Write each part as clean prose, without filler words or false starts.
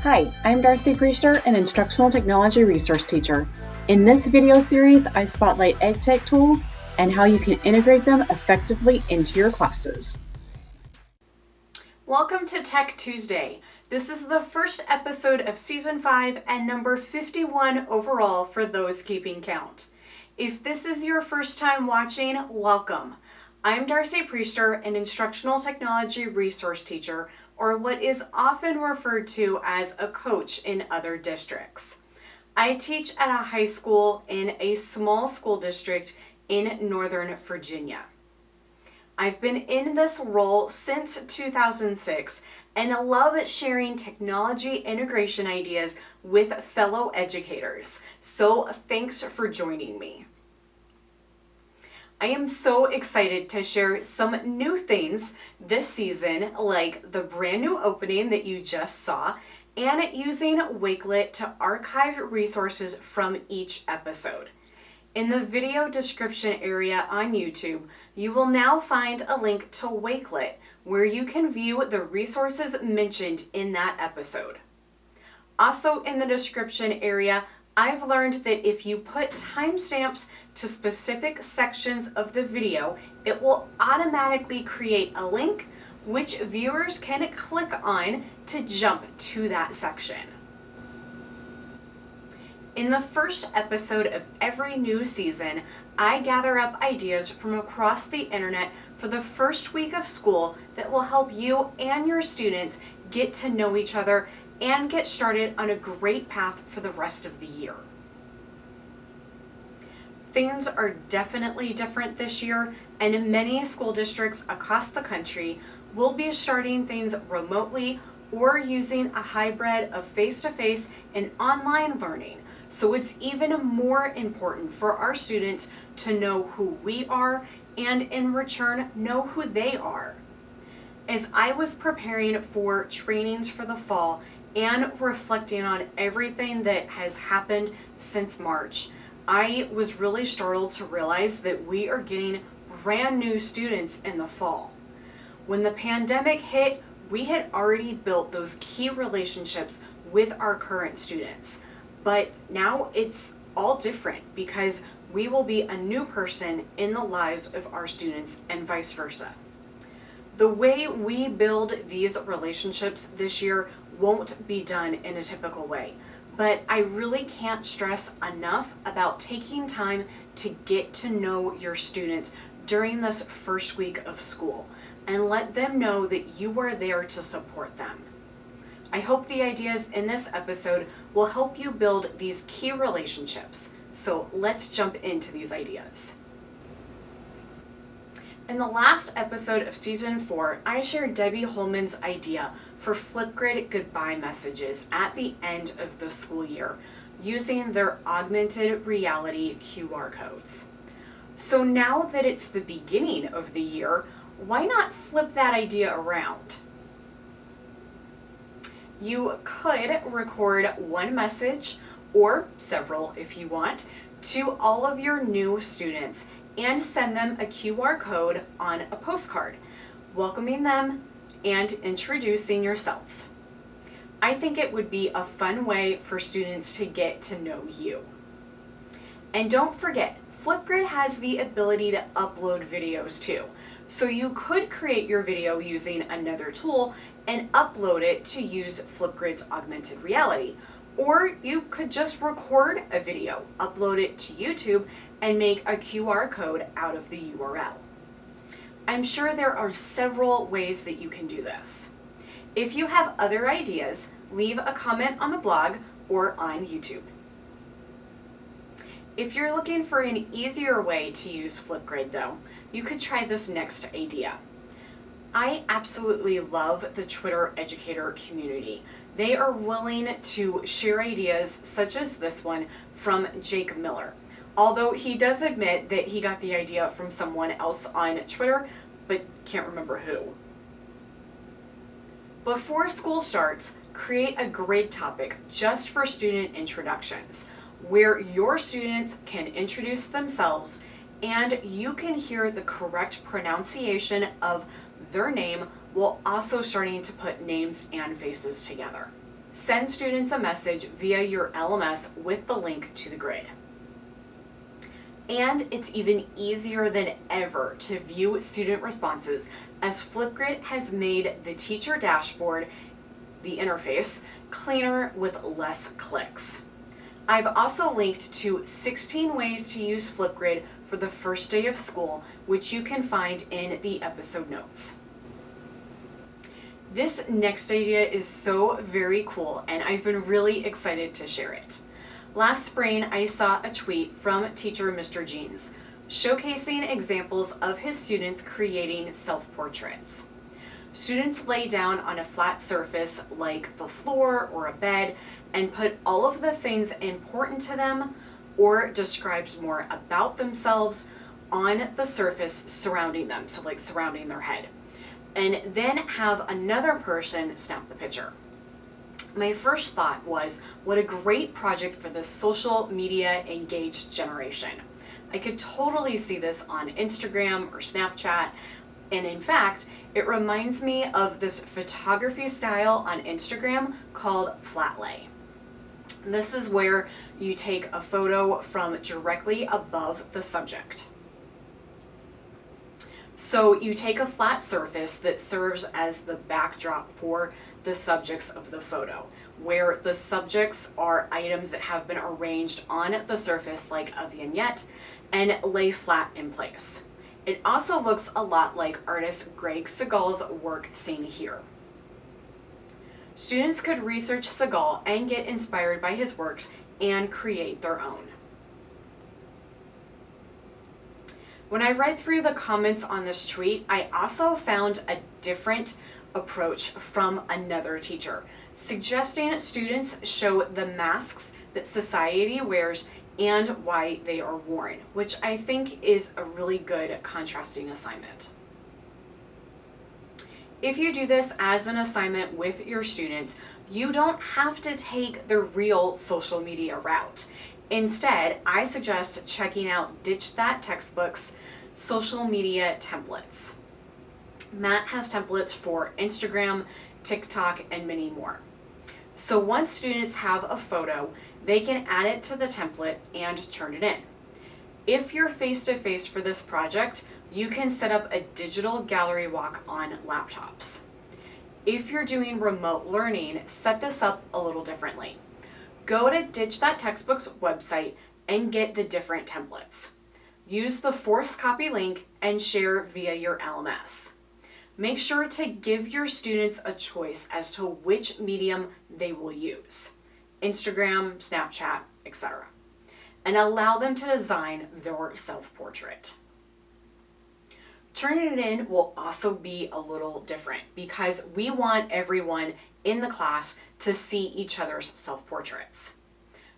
Hi, I'm Darcy Priester, an Instructional Technology Resource Teacher. In this video series, I spotlight EdTech tools and how you can integrate them effectively into your classes. Welcome to Tech Tuesday. This is the first episode of Season 5 and number 51 overall for those keeping count. If this is your first time watching, welcome. I'm Darcy Priester, an Instructional Technology Resource Teacher, or what is often referred to as a coach in other districts. I teach at a high school in a small school district in Northern Virginia. I've been in this role since 2006 and I love sharing technology integration ideas with fellow educators. So thanks for joining me. I am so excited to share some new things this season, like the brand new opening that you just saw, and using Wakelet to archive resources from each episode. In the video description area on YouTube, you will now find a link to Wakelet where you can view the resources mentioned in that episode. Also in the description area, I've learned that if you put timestamps to specific sections of the video, it will automatically create a link which viewers can click on to jump to that section. In the first episode of every new season, I gather up ideas from across the internet for the first week of school that will help you and your students get to know each other and get started on a great path for the rest of the year. Things are definitely different this year, and many school districts across the country will be starting things remotely or using a hybrid of face-to-face and online learning. So it's even more important for our students to know who we are and in return know who they are. As I was preparing for trainings for the fall and reflecting on everything that has happened since March, I was really startled to realize that we are getting brand new students in the fall. When the pandemic hit, we had already built those key relationships with our current students. But now it's all different because we will be a new person in the lives of our students and vice versa. The way we build these relationships this year won't be done in a typical way, but I really can't stress enough about taking time to get to know your students during this first week of school and let them know that you are there to support them. I hope the ideas in this episode will help you build these key relationships. So let's jump into these ideas. In the last episode of Season 4, I shared Debbie Holman's idea for Flipgrid goodbye messages at the end of the school year using their augmented reality QR codes. So now that it's the beginning of the year, why not flip that idea around? You could record one message, or several if you want, to all of your new students and send them a QR code on a postcard, welcoming them and introducing yourself. I think it would be a fun way for students to get to know you. And don't forget, Flipgrid has the ability to upload videos too. So you could create your video using another tool and upload it to use Flipgrid's augmented reality. Or you could just record a video, upload it to YouTube, and make a QR code out of the URL. I'm sure there are several ways that you can do this. If you have other ideas, leave a comment on the blog or on YouTube. If you're looking for an easier way to use Flipgrid though, you could try this next idea. I absolutely love the Twitter educator community. They are willing to share ideas such as this one from Jake Miller. Although he does admit that he got the idea from someone else on Twitter, but can't remember who. Before school starts, create a grid topic just for student introductions, where your students can introduce themselves and you can hear the correct pronunciation of their name while also starting to put names and faces together. Send students a message via your LMS with the link to the grid. And it's even easier than ever to view student responses, as Flipgrid has made the teacher dashboard, the interface, cleaner with less clicks. I've also linked to 16 ways to use Flipgrid for the first day of school, which you can find in the episode notes. This next idea is so very cool, and I've been really excited to share it. Last spring, I saw a tweet from teacher Mr. Jeans showcasing examples of his students creating self-portraits. Students lay down on a flat surface like the floor or a bed and put all of the things important to them or describes more about themselves on the surface surrounding them, so like surrounding their head, and then have another person snap the picture. My first thought was, what a great project for the social media engaged generation. I could totally see this on Instagram or Snapchat, and in fact, it reminds me of this photography style on Instagram called Flatlay. This is where you take a photo from directly above the subject. So you take a flat surface that serves as the backdrop for the subjects of the photo, where the subjects are items that have been arranged on the surface like a vignette and lay flat in place. It also looks a lot like artist Greg Segal's work seen here. Students could research Segal and get inspired by his works and create their own. When I read through the comments on this tweet, I also found a different approach from another teacher, suggesting students show the masks that society wears and why they are worn, which I think is a really good contrasting assignment. If you do this as an assignment with your students, you don't have to take the real social media route. Instead, I suggest checking out Ditch That Textbook's social media templates. Matt has templates for Instagram, TikTok, and many more. So once students have a photo, they can add it to the template and turn it in. If you're face-to-face for this project, you can set up a digital gallery walk on laptops. If you're doing remote learning, set this up a little differently. Go to Ditch That Textbook's website and get the different templates. Use the force copy link and share via your LMS. Make sure to give your students a choice as to which medium they will use, Instagram, Snapchat, etc., and allow them to design their self-portrait. Turning it in will also be a little different because we want everyone in the class to see each other's self-portraits.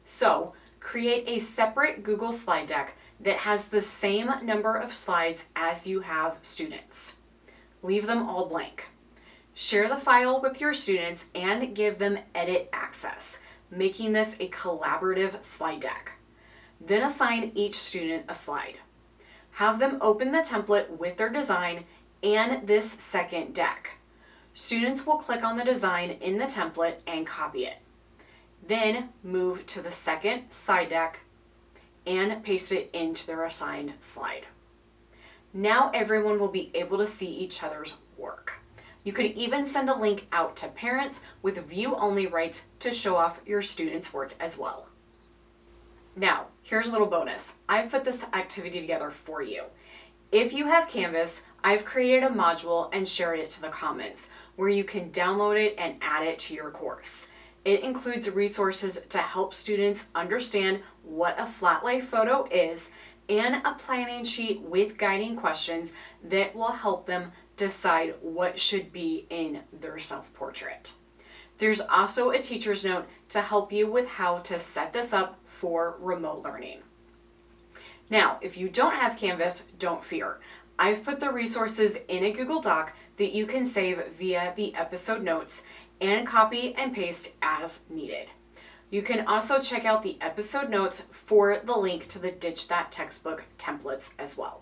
So create a separate Google slide deck that has the same number of slides as you have students. Leave them all blank. Share the file with your students and give them edit access, making this a collaborative slide deck. Then assign each student a slide. Have them open the template with their design and this second deck. Students will click on the design in the template and copy it. Then move to the second slide deck and paste it into their assigned slide. Now everyone will be able to see each other's work. You could even send a link out to parents with view-only rights to show off your students' work as well. Now, here's a little bonus. I've put this activity together for you. If you have Canvas, I've created a module and shared it to the comments where you can download it and add it to your course. It includes resources to help students understand what a Flatlay photo is and a planning sheet with guiding questions that will help them decide what should be in their self-portrait. There's also a teacher's note to help you with how to set this up for remote learning. Now, if you don't have Canvas, don't fear. I've put the resources in a Google Doc that you can save via the episode notes and copy and paste as needed. You can also check out the episode notes for the link to the Ditch That Textbook templates as well.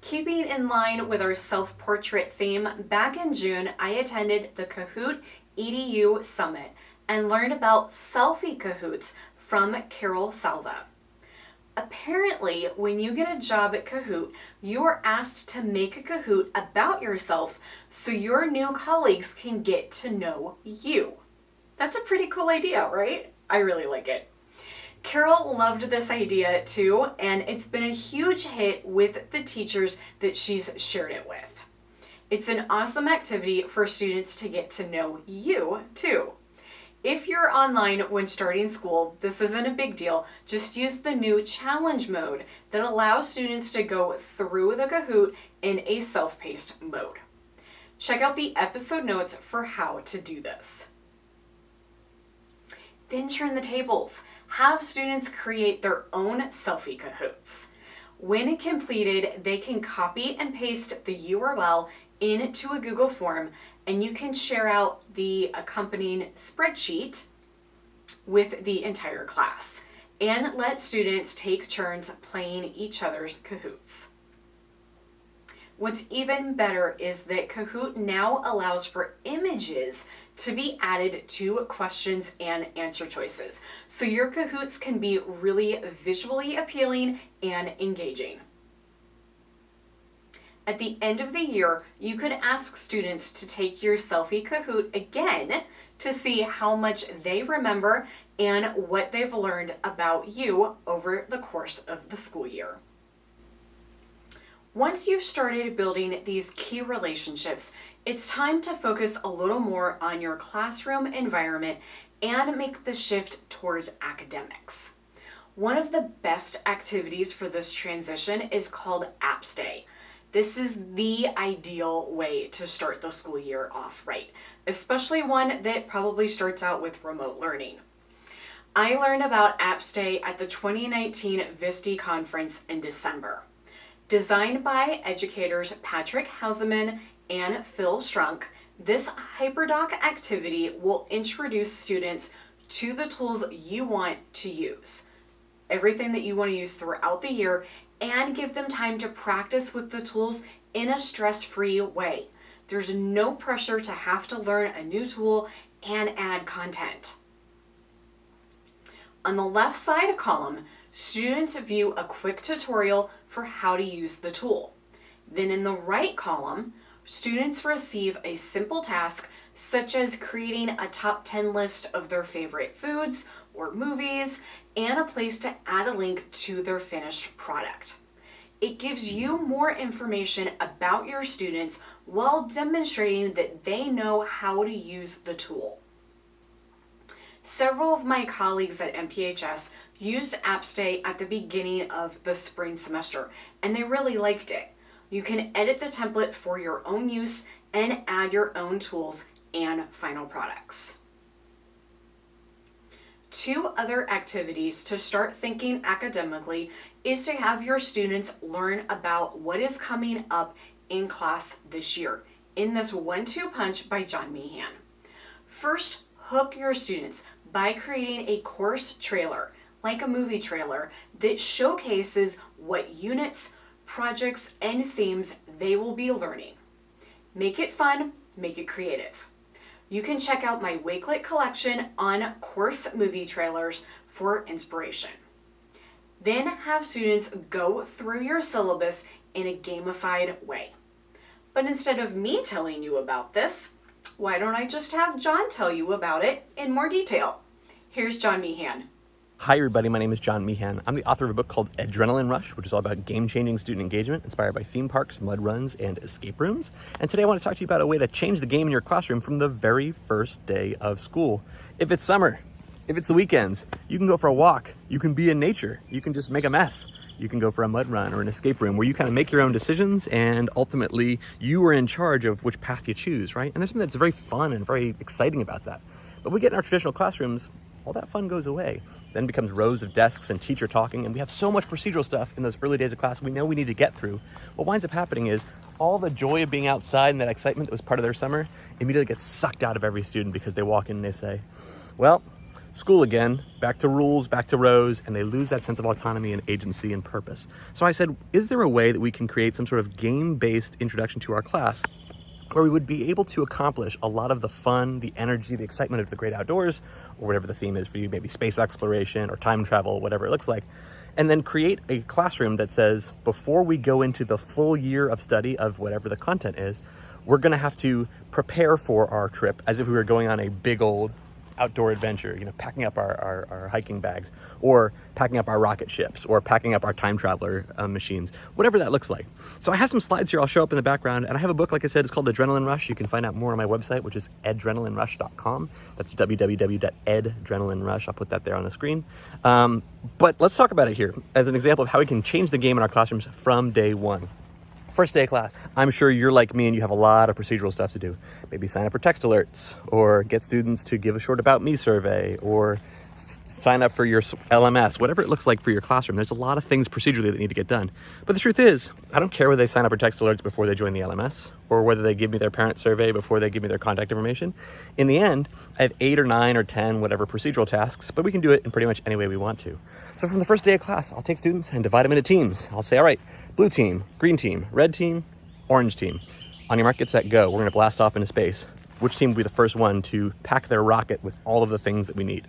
Keeping in line with our self-portrait theme, back in June, I attended the Kahoot EDU Summit and learned about Selfie Kahoots from Carol Salva. Apparently, when you get a job at Kahoot, you are asked to make a Kahoot about yourself so your new colleagues can get to know you. That's a pretty cool idea, right? I really like it. Carol loved this idea too, and it's been a huge hit with the teachers that she's shared it with. It's an awesome activity for students to get to know you too. If you're online when starting school, this isn't a big deal. Just use the new challenge mode that allows students to go through the Kahoot in a self-paced mode. Check out the episode notes for how to do this. Then turn the tables. Have students create their own Selfie Kahoots. When completed, they can copy and paste the URL into a Google form, and you can share out the accompanying spreadsheet with the entire class and let students take turns playing each other's Kahoots. What's even better is that Kahoot now allows for images to be added to questions and answer choices, so your Kahoots can be really visually appealing and engaging. At the end of the year, you could ask students to take your Selfie Kahoot again to see how much they remember and what they've learned about you over the course of the school year. Once you've started building these key relationships, it's time to focus a little more on your classroom environment and make the shift towards academics. One of the best activities for this transition is called Apps Day. This is the ideal way to start the school year off right, especially one that probably starts out with remote learning. I learned about Apps Day at the 2019 VISTE conference in December. Designed by educators Patrick Hauseman and Phil Strunk, this HyperDoc activity will introduce students to the tools you want to use, everything that you want to use throughout the year, and give them time to practice with the tools in a stress-free way. There's no pressure to have to learn a new tool and add content. On the left side column, students view a quick tutorial for how to use the tool. Then in the right column, students receive a simple task such as creating a top 10 list of their favorite foods or movies and a place to add a link to their finished product. It gives you more information about your students while demonstrating that they know how to use the tool. Several of my colleagues at MPHS used Apps Day at the beginning of the spring semester, and they really liked it. You can edit the template for your own use and add your own tools and final products. 2 other activities to start thinking academically is to have your students learn about what is coming up in class this year in this 1-2 punch by John Meehan. First, hook your students by creating a course trailer, like a movie trailer, that showcases what units, projects, and themes they will be learning. Make it fun, make it creative. You can check out my Wakelet collection on course movie trailers for inspiration. Then have students go through your syllabus in a gamified way. But instead of me telling you about this, why don't I just have John tell you about it in more detail? Here's John Meehan. Hi everybody, my name is John Meehan. I'm the author of a book called Adrenaline Rush, which is all about game-changing student engagement, inspired by theme parks, mud runs, and escape rooms. And today I want to talk to you about a way to change the game in your classroom from the very first day of school. If it's summer, if it's the weekends, you can go for a walk, you can be in nature, you can just make a mess. You can go for a mud run or an escape room where you kind of make your own decisions and ultimately you are in charge of which path you choose, right? And there's something that's very fun and very exciting about that. But we get in our traditional classrooms, all that fun goes away. Then becomes rows of desks and teacher talking, and we have so much procedural stuff in those early days of class we know we need to get through. What winds up happening is all the joy of being outside and that excitement that was part of their summer immediately gets sucked out of every student because they walk in and they say, well, School again, back to rules, back to rows, and they lose that sense of autonomy and agency and purpose. So I said, is there a way that we can create some sort of game-based introduction to our class where we would be able to accomplish a lot of the fun, the energy, the excitement of the great outdoors, or whatever the theme is for you, maybe space exploration or time travel, whatever it looks like, and then create a classroom that says, before we go into the full year of study of whatever the content is, we're gonna have to prepare for our trip as if we were going on a big old outdoor adventure, packing up our hiking bags, or packing up our rocket ships, or packing up our time traveler machines, whatever that looks like. So I have some slides here I'll show up in the background, and I have a book, like I said, it's called Adrenaline Rush. You can find out more on my website, which is adrenalinerush.com. That's www.adrenalinerush. I'll put that there on the screen. But let's talk about it here as an example of how we can change the game in our classrooms from day one. First day of class, I'm sure you're like me and you have a lot of procedural stuff to do. Maybe sign up for text alerts, or get students to give a short About Me survey, or sign up for your LMS, whatever it looks like for your classroom. There's a lot of things procedurally that need to get done. But the truth is, I don't care whether they sign up for text alerts before they join the LMS, or whether they give me their parent survey before they give me their contact information. In the end, I have 8 or 9 or 10, whatever procedural tasks, but we can do it in pretty much any way we want to. So from the first day of class, I'll take students and divide them into teams. I'll say, all right, blue team, green team, red team, orange team. On your mark, get set, go. We're gonna blast off into space. Which team will be the first one to pack their rocket with all of the things that we need?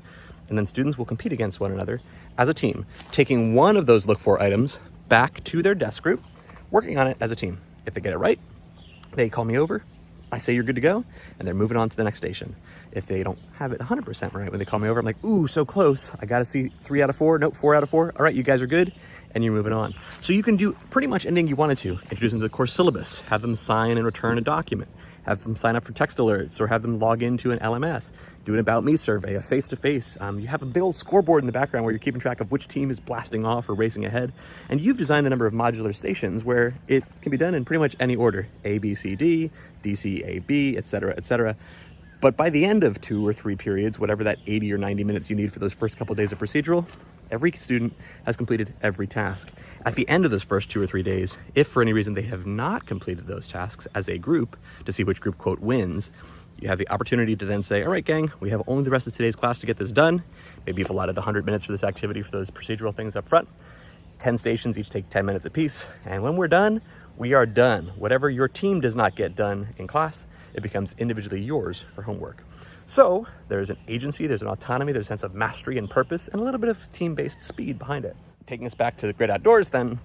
And then students will compete against one another as a team, taking one of those look-for items back to their desk group, working on it as a team. If they get it right, they call me over, I say you're good to go, and they're moving on to the next station. If they don't have it 100% right when they call me over, I'm like, ooh, so close. I gotta see 3 out of 4, nope, 4 out of 4. All right, you guys are good, and you're moving on. So you can do pretty much anything you wanted to. Introduce them to the course syllabus, have them sign and return a document, have them sign up for text alerts, or have them log into an LMS, do an About Me survey, a face-to-face. You have a big old scoreboard in the background where you're keeping track of which team is blasting off or racing ahead. And you've designed a number of modular stations where it can be done in pretty much any order, A, B, C, D, D, C, A, B, et cetera, et cetera. But by the end of 2 or 3 periods, whatever that 80 or 90 minutes you need for those first couple of days of procedural, every student has completed every task. At the end of those first 2 or 3 days, if for any reason they have not completed those tasks as a group to see which group, quote, wins, you have the opportunity to then say, all right, gang, we have only the rest of today's class to get this done. Maybe you've allotted 100 minutes for this activity for those procedural things up front. 10 stations, each take 10 minutes apiece. And when we're done, we are done. Whatever your team does not get done in class, it becomes individually yours for homework. So there's an agency, there's an autonomy, there's a sense of mastery and purpose, and a little bit of team-based speed behind it. Taking us back to the great outdoors, then,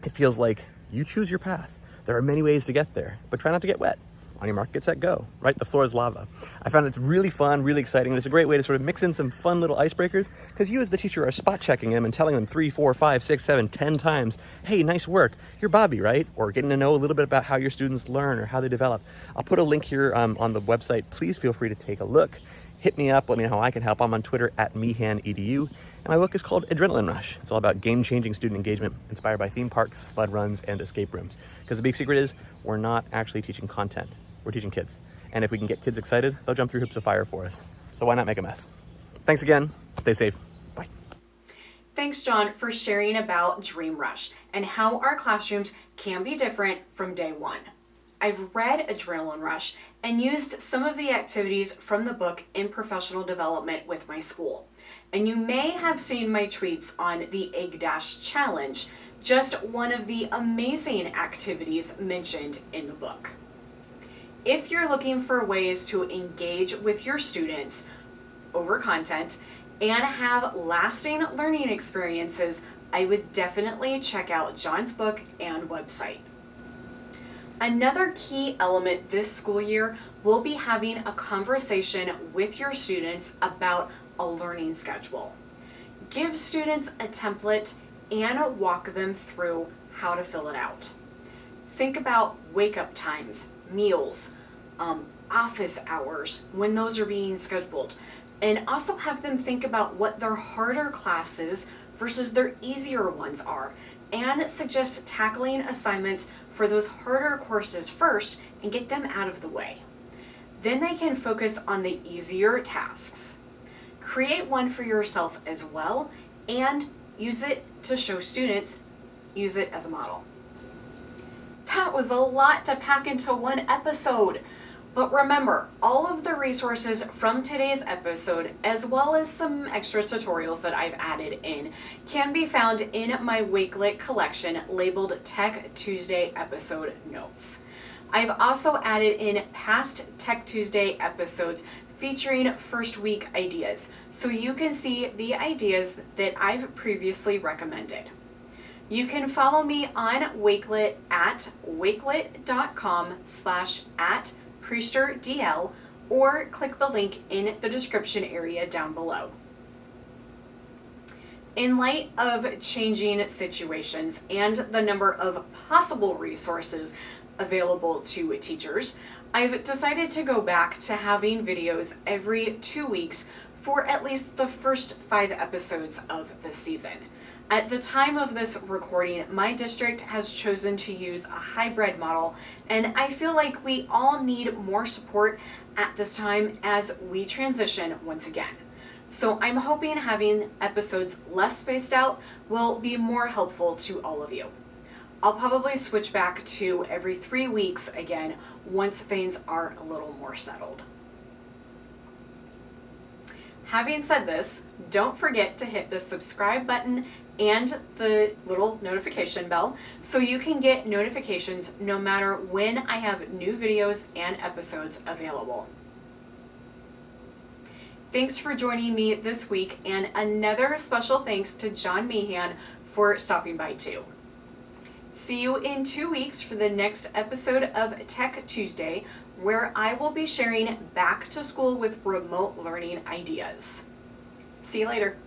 it feels like you choose your path. There are many ways to get there, but try not to get wet. On your mark, get set, go. Right? The floor is lava. I found it's really fun, really exciting. It's a great way to sort of mix in some fun little icebreakers, because you as the teacher are spot checking them and telling them 3, 4, 5, 6, 7, 10 times, hey, nice work. You're Bobby, right? Or getting to know a little bit about how your students learn or how they develop. I'll put a link here on the website. Please feel free to take a look. Hit me up. Let me know how I can help. I'm on Twitter at MeehanEDU. And my book is called Adrenaline Rush. It's all about game-changing student engagement inspired by theme parks, mud runs, and escape rooms. Because the big secret is we're not actually teaching content. We're teaching kids. And if we can get kids excited, they'll jump through hoops of fire for us. So why not make a mess? Thanks again. Stay safe. Bye. Thanks, John, for sharing about Dream Rush and how our classrooms can be different from day one. I've read Adrenaline Rush and used some of the activities from the book in professional development with my school. And you may have seen my tweets on the Egg Dash Challenge, just one of the amazing activities mentioned in the book. If you're looking for ways to engage with your students over content and have lasting learning experiences, I would definitely check out John's book and website. Another key element this school year will be having a conversation with your students about a learning schedule. Give students a template and walk them through how to fill it out. Think about wake-up times, meals, office hours, when those are being scheduled, and also have them think about what their harder classes versus their easier ones are, and suggest tackling assignments for those harder courses first and get them out of the way. Then they can focus on the easier tasks. Create one for yourself as well, and use it to show students, use it as a model. That was a lot to pack into one episode. But remember, all of the resources from today's episode, as well as some extra tutorials that I've added in, can be found in my Wakelet collection labeled Tech Tuesday episode notes. I've also added in past Tech Tuesday episodes featuring first week ideas, so you can see the ideas that I've previously recommended. You can follow me on Wakelet at wakelet.com/@PriesterDL or click the link in the description area down below. In light of changing situations and the number of possible resources available to teachers, I've decided to go back to having videos every 2 weeks for at least the first 5 episodes of the season. At the time of this recording, my district has chosen to use a hybrid model, and I feel like we all need more support at this time as we transition once again. So I'm hoping having episodes less spaced out will be more helpful to all of you. I'll probably switch back to every 3 weeks again once things are a little more settled. Having said this, don't forget to hit the subscribe button and the little notification bell so you can get notifications no matter when I have new videos and episodes available. Thanks for joining me this week, and another special thanks to John Meehan for stopping by too. See you in 2 weeks for the next episode of Tech Tuesday, where I will be sharing back to school with remote learning ideas. See you later.